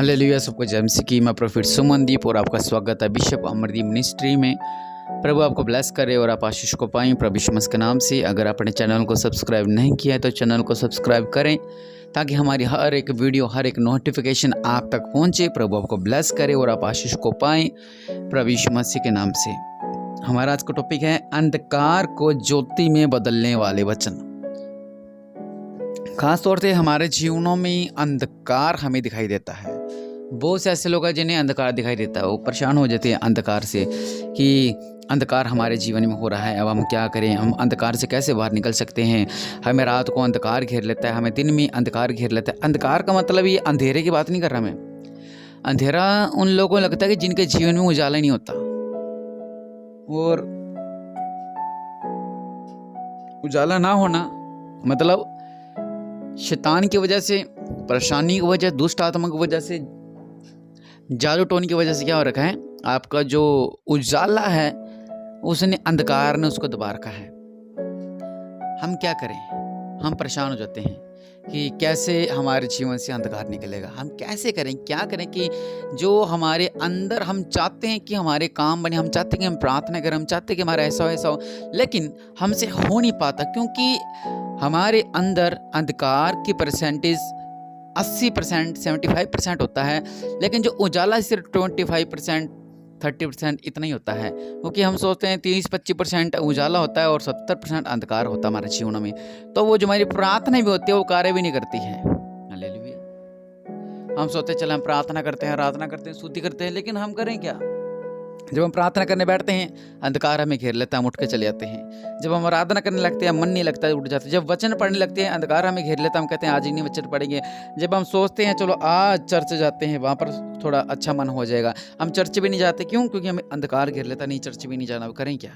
Hallelujah. सबको जय मसीह की। मैं प्रोफेट सुमनदीप और आपका स्वागत है बिशप अमरदीप मिनिस्ट्री में। प्रभु आपको ब्लेस करे और आप आशीष को पाएं प्रभु यीशु मसीह के नाम से। अगर आपने चैनल को सब्सक्राइब नहीं किया है तो चैनल को सब्सक्राइब करें ताकि हमारी हर एक वीडियो, हर एक नोटिफिकेशन आप तक पहुंचे। प्रभु आपको ब्लेस करे और आप आशीष को पाएं प्रभु यीशु मसीह के नाम से। हमारा आज का टॉपिक है अंधकार को ज्योति में बदलने वाले वचन। खास तौर से हमारे जीवनों में अंधकार हमें दिखाई देता है। बहुत से ऐसे लोग हैं जिन्हें अंधकार दिखाई देता है, वो परेशान हो जाते हैं अंधकार से कि अंधकार हमारे जीवन में हो रहा है, अब हम क्या करें, हम अंधकार से कैसे बाहर निकल सकते हैं। हमें रात को अंधकार घेर लेता है, हमें दिन में अंधकार घेर लेता है। अंधकार का मतलब ये अंधेरे की बात नहीं कर रहा मैं। अंधेरा उन लोगों को लगता है कि जिनके जीवन में उजाला नहीं होता, और उजाला ना होना मतलब शैतान की वजह से, परेशानी की वजह, दुष्ट आत्मा की वजह से, जादू टोन की वजह से क्या हो रखा है, आपका जो उजाला है उसने, अंधकार ने उसको दबा रखा है। हम क्या करें, हम परेशान हो जाते हैं कि कैसे हमारे जीवन से अंधकार निकलेगा। हम कैसे करें, क्या करें कि जो हमारे अंदर हम चाहते हैं कि हमारे काम बने, हम चाहते हैं कि हम प्रार्थना करें, हम चाहते हैं कि हमारा ऐसा हो, लेकिन हमसे हो नहीं पाता क्योंकि हमारे अंदर अंधकार की परसेंटेज 80%, 75% होता है, लेकिन जो उजाला सिर्फ 25%, 30% इतना ही होता है। क्योंकि हम सोचते हैं 30-25% उजाला होता है और 70% अंधकार होता है हमारे जीवन में। तो वो जो हमारी प्रार्थना भी होती है वो कार्य भी नहीं करती है। हालेलुया। हम सोचते हैं चल हम प्रार्थना करते हैं, आराधना करते हैं, स्तुति करते हैं, लेकिन हम करें क्या? जब हम प्रार्थना करने बैठते हैं अंधकार हमें घेर लेता है, हम उठ के चले जाते हैं। जब हम आराधना करने लगते हैं मन नहीं लगता है, उठ जाते हैं। जब वचन पढ़ने लगते हैं अंधकार हमें घेर लेता है, हम कहते हैं आज ही नहीं वचन पढ़ेंगे। जब हम सोचते हैं चलो आज चर्च जाते हैं, वहाँ पर थोड़ा अच्छा मन हो जाएगा, हम चर्च भी नहीं जाते। क्यों? क्योंकि हमें अंधकार घेर लेता, नहीं चर्च भी नहीं जाना। करें क्या?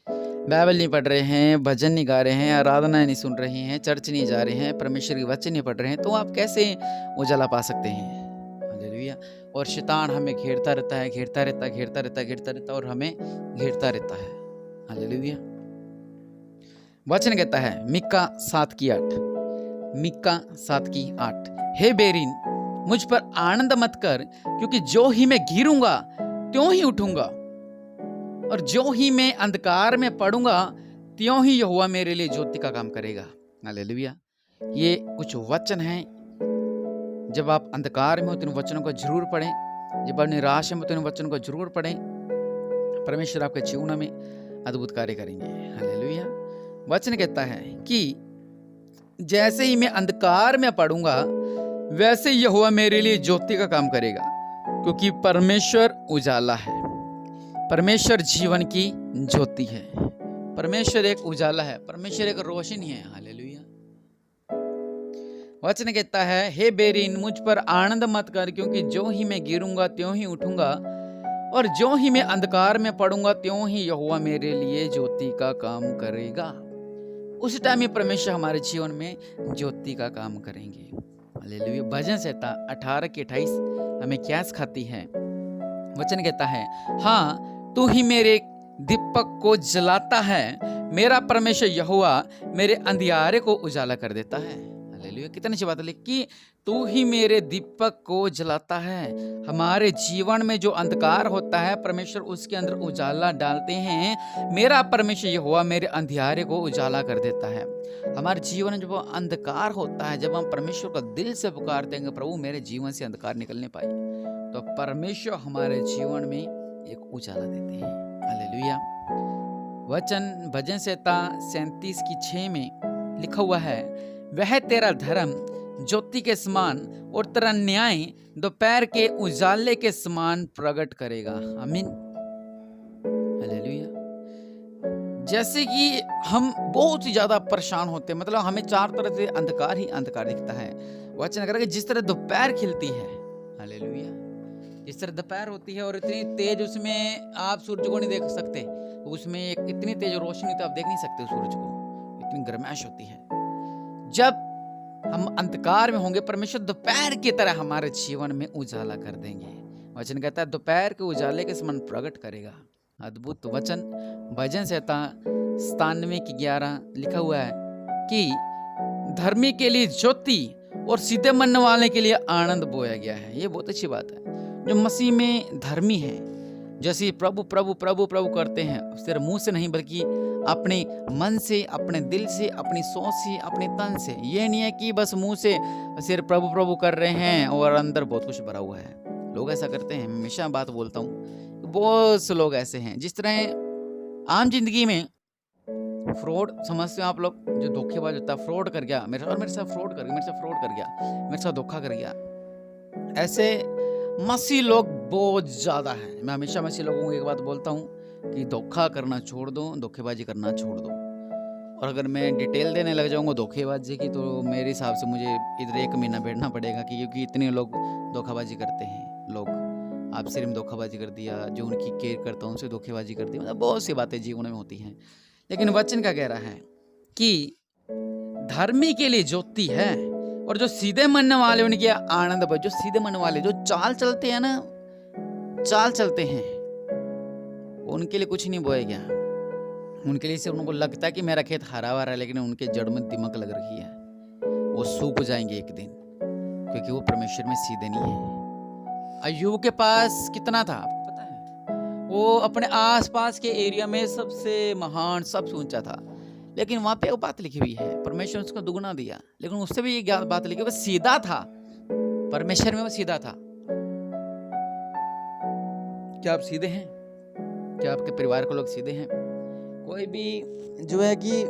बाइबल नहीं पढ़ रहे हैं, भजन नहीं गा रहे हैं, आराधना नहीं सुन रहे हैं, चर्च नहीं जा रहे हैं, परमेश्वर के वचन नहीं पढ़ रहे हैं, तो आप कैसे उजाला पा सकते हैं? हालेलुया। और शैतान हमें घेरता रहता है, घेरता रहता है, घेरता रहता है, घेरता रहता है और हमें घेरता रहता है। हालेलुया। वचन कहता है मिक्का 7:8, मिक्का 7:8, हे बेरीन मुझ पर आनंद मत कर, क्योंकि जो ही मैं गिरूंगा त्यों ही उठूंगा, और जो ही मैं अंधकार में पड़ूंगा त्यों ही यहोवा मेरे लिए ज्योति का काम करेगा। हालेलुया। ये कुछ वचन हैं। जब आप अंधकार में हो तो इन वचनों को जरूर पढ़ें, जब आप निराश में तो इन वचनों को जरूर पढ़ें। परमेश्वर आपके जीवन में अद्भुत कार्य करेंगे। हालेलुया। वचन कहता है कि जैसे ही मैं अंधकार में पड़ूंगा वैसे ही यहोवा मेरे लिए ज्योति का काम करेगा, क्योंकि परमेश्वर उजाला है, परमेश्वर जीवन की ज्योति है, परमेश्वर एक उजाला है, परमेश्वर एक रोशनी है। हालेलुया। वचन कहता है हे बेरीन मुझ पर आनंद मत कर, क्योंकि जो ही मैं गिरूंगा त्यों ही उठूंगा, और जो ही मैं अंधकार में पड़ूंगा त्यों ही यहोवा मेरे लिए ज्योति का काम करेगा। उस टाइम में परमेश्वर हमारे जीवन में ज्योति का काम करेंगे। हालेलुया। भजन संहिता 18:28 हमें क्या सिखाती है? वचन कहता है हाँ तू ही मेरे दीपक को जलाता है, मेरा परमेश्वर यहोवा मेरे अंधियारे को उजाला कर देता है। हालेलुया। कितनी अच्छी बात है कि तू ही मेरे दीपक को जलाता है। हमारे जीवन में जो अंधकार होता है परमेश्वर उसके अंदर उजाला डालते हैं। मेरा परमेश्वर यहोवा मेरे अंधियारे को उजाला कर देता है। हमारे जीवन में जब अंधकार होता है, जब हम परमेश्वर को दिल से पुकारते हैं प्रभु मेरे जीवन से अंधकार निकलने पाए, तो परमेश्वर हमारे जीवन में एक उजाला देते हैं। हालेलुया। वचन भजन संहिता 37:6 में लिखा हुआ है वह तेरा धर्म ज्योति के समान और तेरा न्याय दोपहर के उजाले के समान प्रकट करेगा। आमीन। हालेलुया। जैसे कि हम बहुत ही ज्यादा परेशान होते हैं, मतलब हमें चार तरह से अंधकार ही अंधकार दिखता है। वचन करेगा जिस तरह दोपहर खिलती है, हालेलुया, जिस तरह दोपहर होती है और इतनी तेज उसमें आप सूरज को नहीं देख सकते, उसमें इतनी तेज रोशनी होती है आप देख नहीं सकते सूरज को, इतनी गर्माइश होती है। जब हम अंधकार में होंगे परमेश्वर दोपहर की तरह हमारे जीवन में उजाला कर देंगे। वचन कहता है दोपहर के उजाले के समान प्रकट करेगा। अद्भुत वचन। भजन संहिता 97:11 लिखा हुआ है कि धर्मी के लिए ज्योति और सीधे मन वाले के लिए आनंद बोया गया है। ये बहुत अच्छी बात है। जो मसीह में धर्मी है, जैसे प्रभु प्रभु प्रभु प्रभु करते हैं, सिर्फ मुंह से नहीं बल्कि अपने मन से, अपने दिल से, अपनी सोच से, अपने तन से। ये नहीं है कि बस मुंह से सिर्फ प्रभु प्रभु कर रहे हैं और अंदर बहुत कुछ भरा हुआ है। लोग ऐसा करते हैं, हमेशा बात बोलता हूँ, बहुत से लोग ऐसे हैं। जिस तरह आम जिंदगी में फ्रॉड समझते हो आप लोग, जो धोखेबाज होता है, फ्रॉड कर गया मेरे साथ फ्रॉड कर गया, मेरे साथ फ्रॉड कर गया, मेरे साथ धोखा कर गया। ऐसे मसीह लोग बहुत ज्यादा हैं। मैं हमेशा मसीह लोगों को एक बात बोलता हूँ कि धोखा करना छोड़ दो, धोखेबाजी करना छोड़ दो। और अगर मैं डिटेल देने लग जाऊंगा धोखेबाजी की, तो मेरे हिसाब से मुझे इधर 1 महीना बैठना पड़ेगा, क्योंकि इतने लोग धोखाबाजी करते हैं। लोग आपसे भी धोखाबाजी कर दिया, जो उनकी केयर करता हूँ उनसे धोखेबाजी कर दी, मतलब बहुत सी बातें जीवन में होती हैं। लेकिन वचन का कह रहा है कि धर्मी के लिए ज्योति है और जो सीधे मन वाले उनके आनंद। जो सीधे मन वाले जो चाल चलते हैं ना, चाल चलते हैं, उनके लिए कुछ नहीं बोया गया। उनके लिए सिर्फ उनको लगता है कि मेरा खेत हरा भरा है, लेकिन उनके जड़ में दिमक लग रखी है, वो सूख जाएंगे एक दिन, क्योंकि वो परमेश्वर में सीधे नहीं है। अय्यूब के पास कितना था आपको पता है? वो अपने आसपास के एरिया में सबसे महान, सबसे ऊंचा था, लेकिन वहां पे वो बात लिखी हुई है, परमेश्वर ने उसको दुगना दिया। लेकिन उससे भी ये बात लिखी, वो सीधा था, परमेश्वर में वो सीधा था। क्या आप सीधे हैं? क्या आपके परिवार के लोग सीधे हैं? कोई भी जो है कि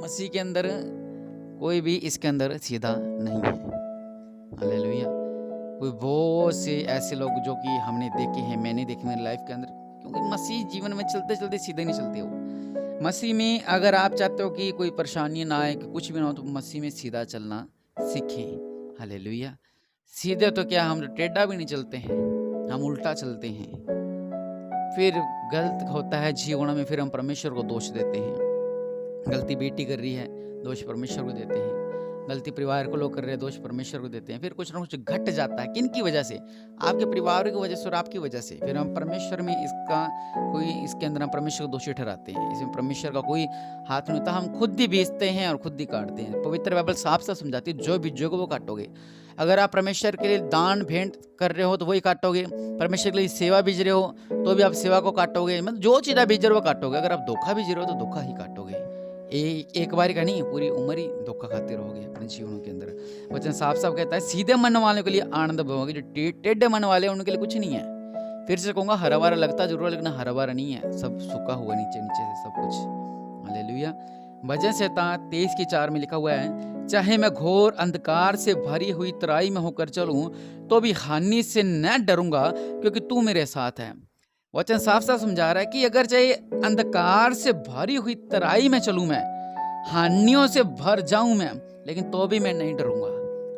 मसीह के अंदर, कोई भी इसके अंदर सीधा नहीं है। हालेलुया। कोई बहुत से ऐसे लोग जो कि हमने देखे हैं, मैंने देखे मेरी लाइफ के अंदर, क्योंकि मसीह जीवन में चलते चलते सीधे नहीं चलते हो। मसीह में अगर आप चाहते हो कि कोई परेशानी ना आए, कि कुछ भी ना हो, तो मसीह में सीधा चलना सीखें। हालेलुया। सीधे तो क्या, हम टेढ़ा भी नहीं चलते हैं, हम उल्टा चलते हैं। फिर गलत होता है जीवन में, फिर हम परमेश्वर को दोष देते हैं। गलती बेटी कर रही है, दोष परमेश्वर को देते हैं। गलती परिवार को लोग कर रहे हैं, दोष परमेश्वर को देते हैं। फिर कुछ ना कुछ घट जाता है, किन की वजह से? आपके परिवार की वजह से और आपकी वजह से। फिर हम परमेश्वर में इसका कोई, इसके अंदर हम परमेश्वर को दोषी ठहराते हैं। इसमें परमेश्वर का कोई हाथ नहीं होता। हम खुद ही बीजते हैं और खुद ही काटते हैं। पवित्र बाइबल साफ साफ समझाती है, जो बीजोगे वो काटोगे। अगर आप परमेश्वर के लिए दान भेंट कर रहे हो तो वही काटोगे। परमेश्वर के लिए सेवा बीज रहे हो तो भी आप सेवा को काटोगे। मतलब जो चीज़ बीज रहे हो वो काटोगे। अगर आप धोखा बीज रहे हो तो धोखा ही काटोगे। एक बार का नहीं, पूरी उम्र ही धोखा खाते रहोगे अपने जीवन के अंदर। वचन साफ साफ कहता है, सीधे मन वालों के लिए आनंद भोगे, जो टेढ़े मन वाले हैं उनके लिए कुछ नहीं है। फिर से कहूँगा, हरा भरा लगता जरूर है, लेकिन हरा भरा नहीं है, सब सूखा हुआ नीचे नीचे से सब कुछ। हालेलुया। भजन संहिता 23:4 में लिखा हुआ है, चाहे मैं घोर अंधकार से भरी हुई तराई में होकर चलूं तो भी हानि से न डरूंगा, क्योंकि तू मेरे साथ है। वचन साफ साफ समझा रहा है कि अगर चाहे अंधकार से भरी हुई तराई में चलूं, मैं हानियों से भर जाऊं मैं, लेकिन तो भी मैं नहीं डरूंगा।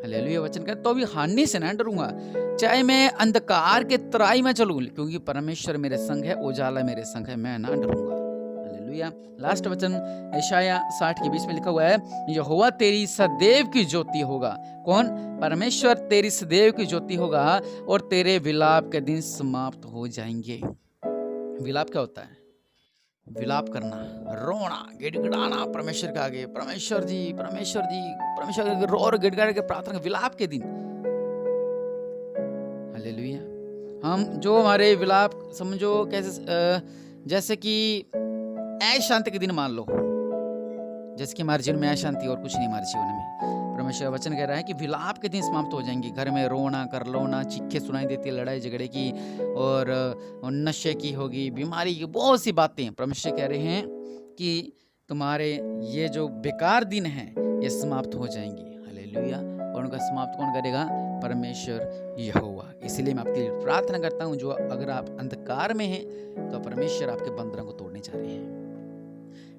हालेलुया। वचन कहता है, तो भी हानि से न डरूंगा, चाहे मैं अंधकार के तराई में चलूं, क्योंकि परमेश्वर मेरे संग है, उजाला मेरे संग है, मैं ना डरूंगा। हालेलुया। लास्ट वचन यशाया 60:20 में लिखा हुआ है, यहोवा तेरी सदैव की ज्योति होगा। कौन? परमेश्वर तेरी सदैव की ज्योति होगा और तेरे विलाप के दिन समाप्त हो जाएंगे। विलाप क्या होता है? विलाप करना, रोना, गिड़गिड़ाना परमेश्वर के आगे, परमेश्वर जी परमेश्वर जी परमेश्वर के रो और गिड़गिड़ा के प्रार्थना, विलाप के दिन। हालेलुया। हम जो हमारे विलाप समझो कैसे, जैसे कि ऐश शांति के दिन मान लो, जैसे कि हमारे जीवन में ऐश शांति और कुछ नहीं हमारे जीवन में। परमेश्वर का वचन कह रहा है कि विलाप के दिन समाप्त हो जाएंगे। घर में रोना, करलोना, चीखें सुनाई देती है, लड़ाई झगड़े की और नशे की होगी, बीमारी की, बहुत सी बातें। परमेश्वर कह रहे हैं कि तुम्हारे ये जो बेकार दिन हैं ये समाप्त हो जाएंगे। हालेलुया। और उनका समाप्त कौन करेगा? परमेश्वर यहोवा। इसलिए मैं आपके लिए प्रार्थना करता हूँ, जो अगर आप अंधकार में हैं तो परमेश्वर आपके बंधनों को तोड़ने जा रहे हैं।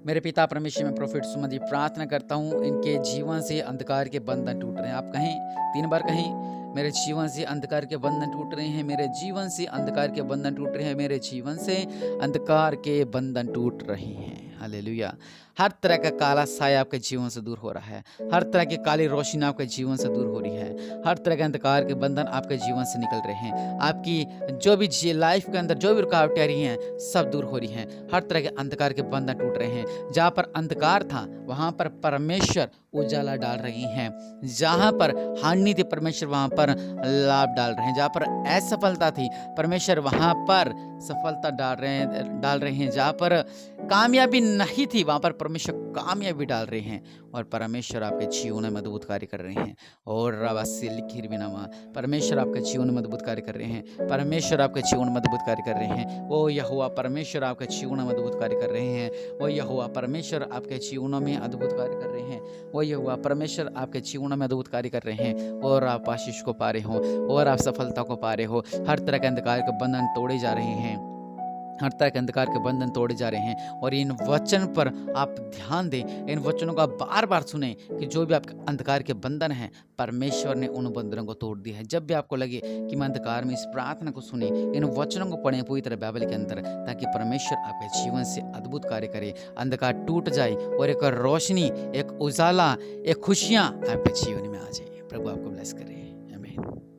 मेरे पिता परमेश्वर, में प्रोफेट सुमन प्रार्थना करता हूँ, इनके जीवन से अंधकार के बंधन टूट रहे हैं। आप कहें, 3 बार कहें, मेरे जीवन से अंधकार के बंधन टूट रहे हैं, मेरे जीवन से अंधकार के बंधन टूट रहे हैं, मेरे जीवन से अंधकार के बंधन टूट रहे हैं। हालेलुया। हर तरह का काला साया आपके जीवन से दूर हो रहा है। हर तरह की काली रोशनी आपके जीवन से दूर हो रही है। हर तरह के अंधकार के बंधन आपके जीवन से निकल रहे हैं। आपकी जो भी लाइफ के अंदर जो भी रुकावटें आ रही हैं, सब दूर हो रही हैं। हर तरह के अंधकार के बंधन टूट रहे हैं। जहाँ पर अंधकार था, वहाँ पर परमेश्वर उजाला डाल रही हैं। जहाँ पर हानि थी, परमेश्वर वहाँ पर लाभ डाल रहे हैं। जहाँ पर असफलता थी, परमेश्वर वहाँ पर सफलता डाल रहे हैं। जहाँ पर कामयाबी नहीं थी, वहाँ पर परमेश्वर कामयाबी डाल रहे हैं। और परमेश्वर आपके जीवन में अद्भुत कार्य कर रहे हैं। और रवासी लिखिर बिनामा, परमेश्वर आपके जीवन में अद्भुत कार्य कर रहे हैं। परमेश्वर आपके जीवन में अद्भुत कार्य कर रहे हैं। वो यहोवा परमेश्वर आपके जीवन में अद्भुत कार्य कर रहे हैं। वो यहोवा परमेश्वर आपके जीवनों में अद्भुत कार्य कर रहे हैं। वो यहोवा परमेश्वर आपके जीवनों में अद्भुत कार्य कर रहे हैं। और आप आशीष को पा रहे हो, और आप सफलता को पा रहे हो। हर तरह के अंधकार के बंधन तोड़े जा रहे हैं। हर तरह के अंधकार के बंधन तोड़े जा रहे हैं। और इन वचन पर आप ध्यान दें, इन वचनों का बार बार सुने कि जो भी आपके अंधकार के बंधन हैं, परमेश्वर ने उन बंधनों को तोड़ दिया है। जब भी आपको लगे कि मैं अंधकार में, इस प्रार्थना को सुने, इन वचनों को पढ़ें पूरी तरह बाइबल के अंदर, ताकि परमेश्वर आपके जीवन से अद्भुत कार्य करे, अंधकार टूट जाए और एक रोशनी, एक उजाला, एक खुशियाँ आपके जीवन में आ जाए। प्रभु आपको ब्लेस करे। आमीन।